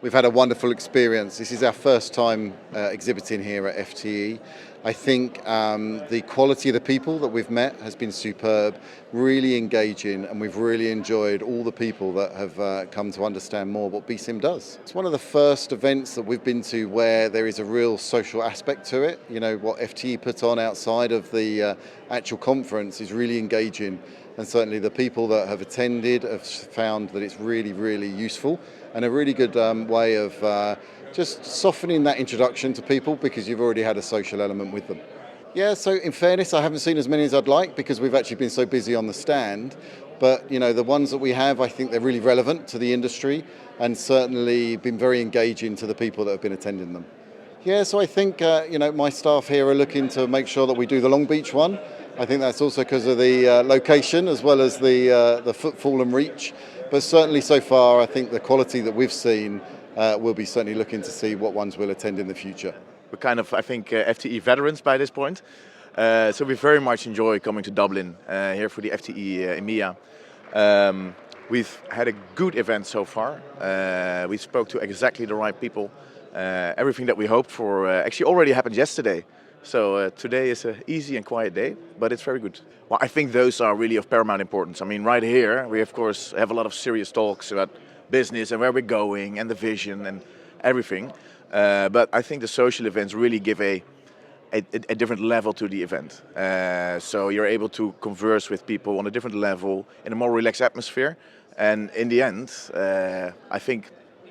We've had a wonderful experience. This is our first time exhibiting here at FTE. I think the quality of the people that we've met has been superb, really engaging, and we've really enjoyed all the people that have come to understand more what BSIM does. It's one of the first events that we've been to where there is a real social aspect to it. You know, what FTE put on outside of the actual conference is really engaging, and certainly the people that have attended have found that it's really, really useful and a really good way of just softening that introduction to people because you've already had a social element with them. Yeah, so in fairness, I haven't seen as many as I'd like because we've actually been so busy on the stand. But, you know, the ones that we have, I think they're really relevant to the industry and certainly been very engaging to the people that have been attending them. Yeah, so I think, my staff here are looking to make sure that we do the Long Beach one. I think that's also because of the location as well as the footfall and reach. But certainly so far, I think the quality that we've seen, we'll be certainly looking to see what ones we'll attend in the future. We're kind of, I think, FTE veterans by this point. So we very much enjoy coming to Dublin here for the FTE EMEA. We've had a good event so far. We spoke to exactly the right people. Everything that we hoped for actually already happened yesterday. So today is an easy and quiet day, but it's very good. Well, I think those are really of paramount importance. I mean, right here, we of course have a lot of serious talks about business and where we're going and the vision and everything. But I think the social events really give a different level to the event. So you're able to converse with people on a different level in a more relaxed atmosphere. And in the end, I think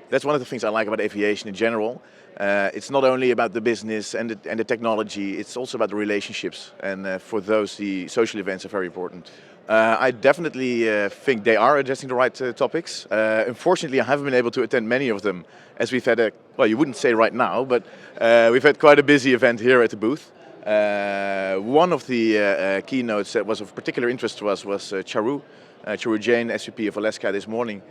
that's one of the things I like about aviation in general. It's not only about the business and the technology, it's also about the relationships. And for those, the social events are very important. I definitely think they are addressing the right topics. Unfortunately, I haven't been able to attend many of them, as we've had you wouldn't say right now, but we've had quite a busy event here at the booth. One of the keynotes that was of particular interest to us was Charu Jain, SVP of Alaska, this morning.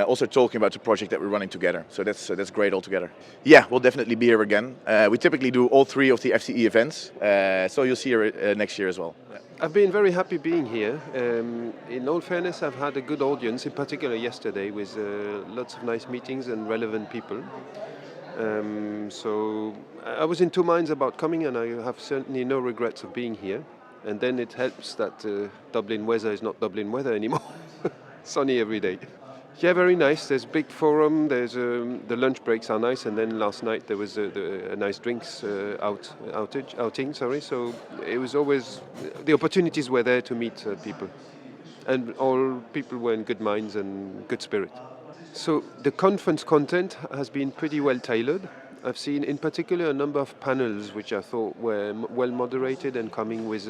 Also talking about the project that we're running together. So that's great altogether. Yeah, we'll definitely be here again. We typically do all 3 of the FTE events, so you'll see her next year as well. I've been very happy being here. In all fairness, I've had a good audience, in particular yesterday, with lots of nice meetings and relevant people. So I was in 2 minds about coming, and I have certainly no regrets of being here. And then it helps that Dublin weather is not Dublin weather anymore. Sunny every day. Yeah, very nice. There's a big forum. There's the lunch breaks are nice, and then last night there was a nice drinks outing. So it was always the opportunities were there to meet people, and all people were in good minds and good spirit. So the conference content has been pretty well tailored. I've seen in particular a number of panels which I thought were well moderated and coming with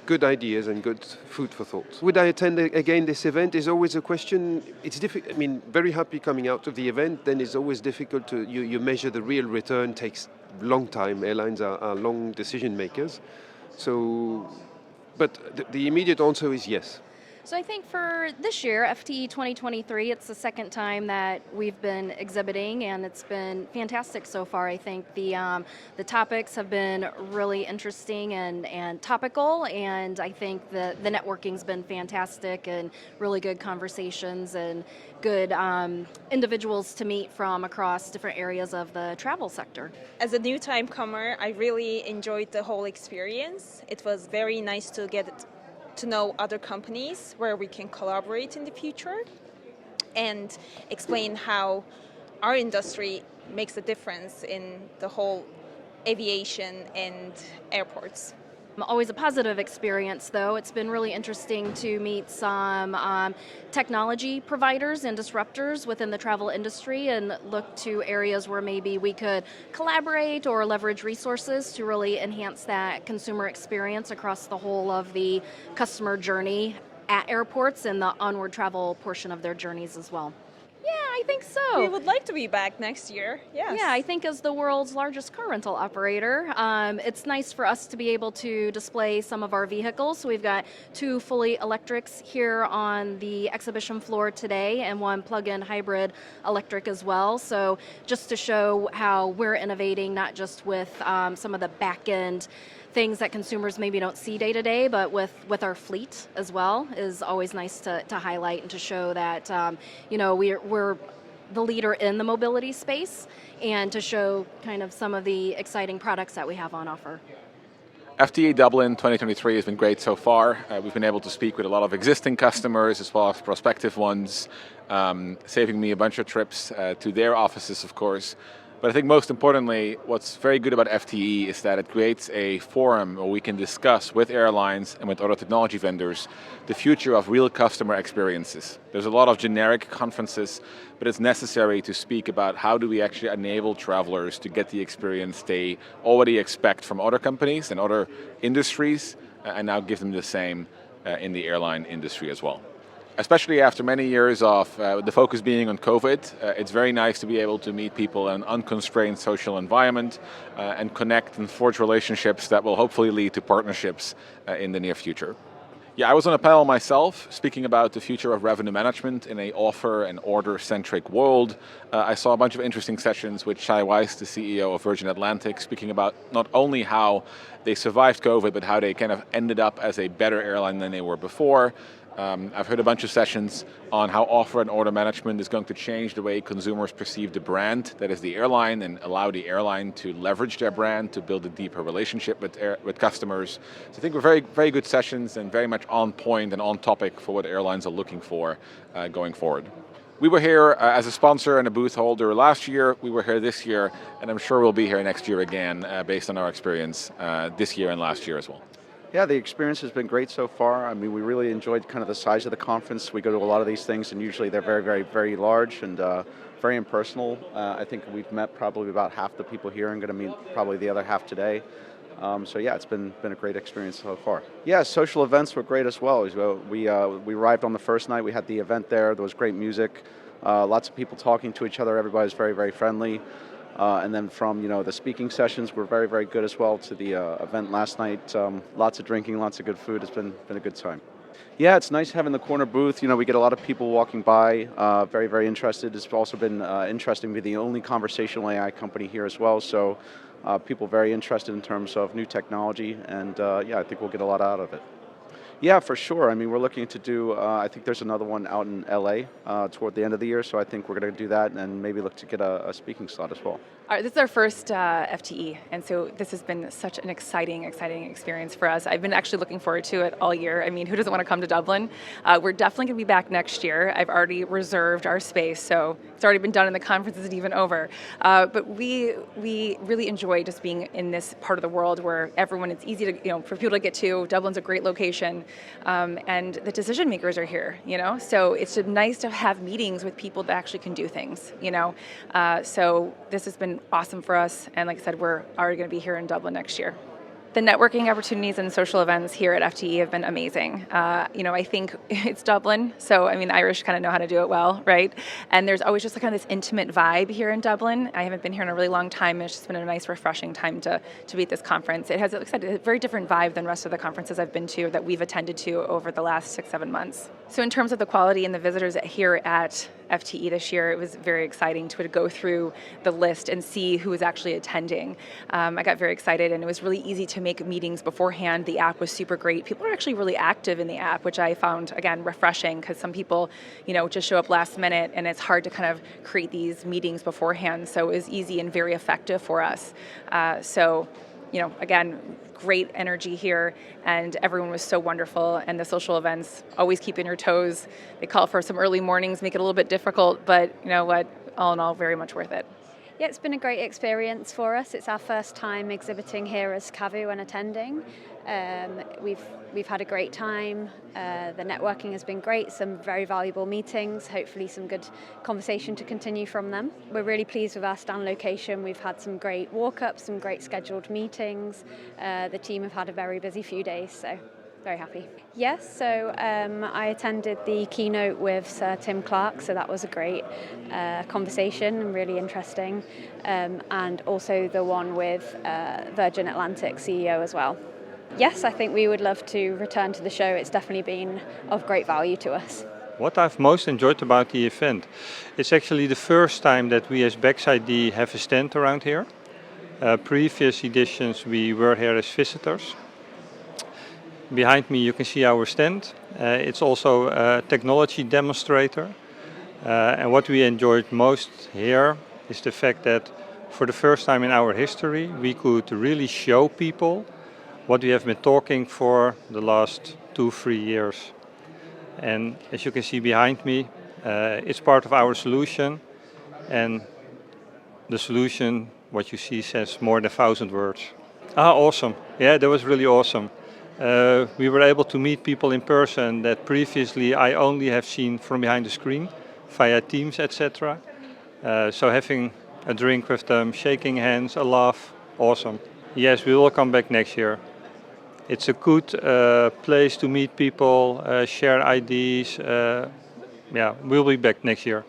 good ideas and good food for thought. Would I attend again this event is always a question. It's difficult. I mean, very happy coming out of the event. Then it's always difficult to you measure the real return. Takes a long time. Airlines are long decision makers. So, but the immediate answer is yes. So I think for this year, FTE 2023, it's the second time that we've been exhibiting, and it's been fantastic so far. I think the topics have been really interesting and topical, and I think the networking's been fantastic and really good conversations and good individuals to meet from across different areas of the travel sector. As a new timecomer, I really enjoyed the whole experience. It was very nice to get to know other companies where we can collaborate in the future and explain how our industry makes a difference in the whole aviation and airports. Always a positive experience, though. It's been really interesting to meet some technology providers and disruptors within the travel industry and look to areas where maybe we could collaborate or leverage resources to really enhance that consumer experience across the whole of the customer journey at airports and the onward travel portion of their journeys as well. Yeah, I think so. We would like to be back next year, yes. Yeah, I think as the world's largest car rental operator, it's nice for us to be able to display some of our vehicles. So we've got 2 fully electrics here on the exhibition floor today and 1 plug-in hybrid electric as well. So just to show how we're innovating, not just with some of the back-end things that consumers maybe don't see day to day, but with our fleet as well is always nice to highlight and to show that we're the leader in the mobility space and to show kind of some of the exciting products that we have on offer. FTE Dublin 2023 has been great so far. We've been able to speak with a lot of existing customers as well as prospective ones, saving me a bunch of trips to their offices, of course. But I think most importantly, what's very good about FTE is that it creates a forum where we can discuss with airlines and with other technology vendors the future of real customer experiences. There's a lot of generic conferences, but it's necessary to speak about how do we actually enable travelers to get the experience they already expect from other companies and other industries, and now give them the same in the airline industry as well. Especially after many years of the focus being on COVID, it's very nice to be able to meet people in an unconstrained social environment and connect and forge relationships that will hopefully lead to partnerships in the near future. Yeah, I was on a panel myself speaking about the future of revenue management in an offer and order-centric world. I saw a bunch of interesting sessions with Shai Weiss, the CEO of Virgin Atlantic, speaking about not only how they survived COVID, but how they kind of ended up as a better airline than they were before. I've heard a bunch of sessions on how offer and order management is going to change the way consumers perceive the brand that is the airline and allow the airline to leverage their brand to build a deeper relationship with customers. So I think we're very good sessions and very much on point and on topic for what airlines are looking for going forward. We were here as a sponsor and a booth holder last year. We were here this year, and I'm sure we'll be here next year again based on our experience this year and last year as well. Yeah, the experience has been great so far. I mean, we really enjoyed kind of the size of the conference. We go to a lot of these things, and usually they're very large and very impersonal. I think we've met probably about half the people here and going to meet probably the other half today. So yeah, it's been a great experience so far. Yeah, social events were great as well. We arrived on the first night. We had the event there. There was great music, lots of people talking to each other. Everybody's very friendly. And then from the speaking sessions were very good as well to the event last night. Lots of drinking, lots of good food. It's been a good time. Yeah, it's nice having the corner booth. We get a lot of people walking by, very interested. It's also been interesting to be the only conversational AI company here as well. So people very interested in terms of new technology, and yeah, I think we'll get a lot out of it. Yeah, for sure. I mean, we're looking to do, I think there's another one out in LA toward the end of the year, so I think we're going to do that and maybe look to get a speaking slot as well. All right, this is our first FTE, and so this has been such an exciting experience for us. I've been actually looking forward to it all year. I mean, who doesn't want to come to Dublin? We're definitely going to be back next year. I've already reserved our space, so it's already been done and the conference isn't even over. But we really enjoy just being in this part of the world where everyone, it's easy to, for people to get to. Dublin's a great location, and the decision makers are here, So it's nice to have meetings with people that actually can do things, So this has been awesome for us, and like I said, we're already going to be here in Dublin next year. The networking opportunities and social events here at FTE have been amazing. I think it's Dublin, so I mean, Irish kind of know how to do it well, right? And there's always just kind of this intimate vibe here in Dublin. I haven't been here in a really long time, and it's just been a nice, refreshing time to be at this conference. It has, like I said, a very different vibe than the rest of the conferences I've been to that we've attended to over the last 6-7 months. So in terms of the quality and the visitors here at FTE this year, it was very exciting to go through the list and see who was actually attending. I got very excited, and it was really easy to make meetings beforehand. The app was super great. People are actually really active in the app, which I found, again, refreshing, because some people, just show up last minute, and it's hard to kind of create these meetings beforehand. So it was easy and very effective for us. Again, great energy here, and everyone was so wonderful, and the social events always keep on your toes. They call for some early mornings, make it a little bit difficult, but you know what, all in all, very much worth it. Yeah, it's been a great experience for us. It's our first time exhibiting here as Cavu and attending. We've had a great time. The networking has been great, some very valuable meetings, hopefully some good conversation to continue from them. We're really pleased with our stand location. We've had some great walk-ups, some great scheduled meetings. The team have had a very busy few days, so very happy. Yes, so I attended the keynote with Sir Tim Clark, so that was a great conversation and really interesting. And also the one with Virgin Atlantic CEO as well. Yes, I think we would love to return to the show. It's definitely been of great value to us. What I've most enjoyed about the event, it's actually the first time that we as Backside D have a stand around here. Previous editions we were here as visitors. Behind me you can see our stand. It's also a technology demonstrator. And what we enjoyed most here is the fact that for the first time in our history, we could really show people what we have been talking for the last 2-3 years. And as you can see behind me, it's part of our solution. And the solution, what you see, says more than 1,000 words. Awesome. Yeah, that was really awesome. We were able to meet people in person that previously I only have seen from behind the screen, via Teams, etc. So having a drink with them, shaking hands, a laugh, awesome. Yes, we will come back next year. It's a good place to meet people, share ideas. Yeah, we'll be back next year.